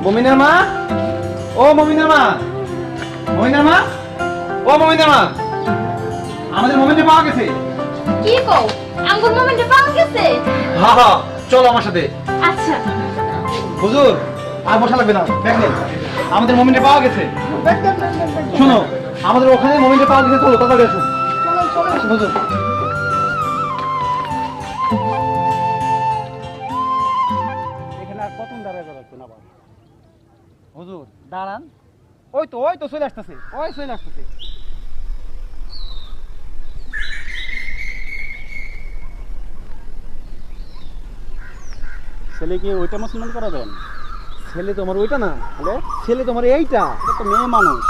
মমিনার মা, ও মমিনার মা, মমিনার মা, ও মমিনার মা, আমাদের মোমেন্টে পাওয়া গেছে। কি কও আঙ্গুর মোমেন্টে পাওয়া গেছে? হ্যাঁ হ্যাঁ, চলো আমার সাথে। আচ্ছা হুজুর আর বসা লাগবে না, ব্যাগ নেন, আমাদের মোমেন্টে পাওয়া গেছে। শোনো, আমাদের ওখানে মোমেন্টে পাওয়া গেছে, চলো তাড়াতাড়ি আসুন। আসুন, হুজুর। এখানে আর কতক্ষণ দাঁড়ায় যাবেন আবার? হুজুর দাঁড়ান, ওই তো চলে আসতেছে, ওই চলে আসতেছে। ছেলে কি ওইটা মুসলমান করা দেন? ছেলে তোমার ওইটা না, ছেলে তোমার এইটা। এটা তো মেয়ে মানুষ।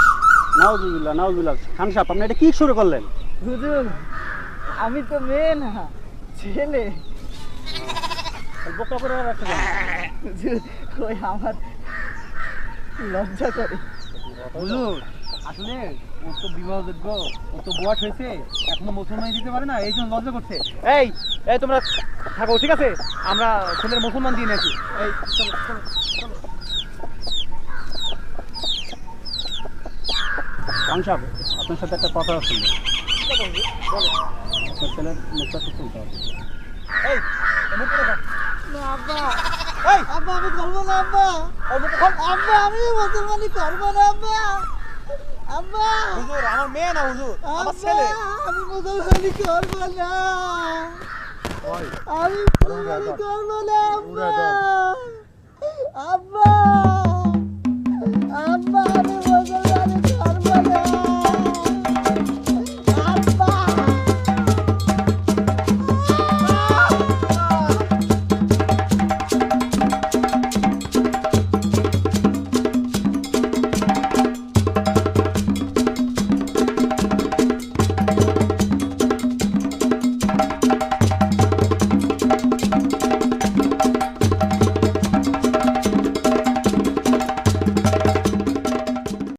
নাউজুবিল্লাহ নাউজুবিল্লাহ। খান সাহেব আপনি এটা কি শুরু করলেন? হুজুর আমি তো মেয়ে না, ছেলে। বোকা করে রাখতে দেন। হুজুর কই আমার লজ্জা করে। হুজুর আসলে ও তো বিবাহযোগ্য, ও তো বয়স হয়েছে, এখনো মুসলমান দিতে পারে না, এই জন্য লজ্জা করছে। এই এই তোমরা থাকো, ঠিক আছে, আমরা ছেলের মুসলমান দিয়ে নিয়েছি। এই চলো চলো চলো। খান সাহেব আপনার সাথে একটা কথা আছে। আপনার ছেলের মুখটা তো খুলতে হবে। এই মুখ করে থাক। আব্বা এই আব্বা আমি করবো না আব্বা। ওর মুখ খোল। আব্বা আমি মুসলমানি করবো না আব্বা। আব্বা হুজুর আমার মেয়ে না, হুজুর আমার আব্বা ছেলে। আমি মুসলমানি করবো না, ওই আমি মুসলমানি করবো না আব্বা। আব্বা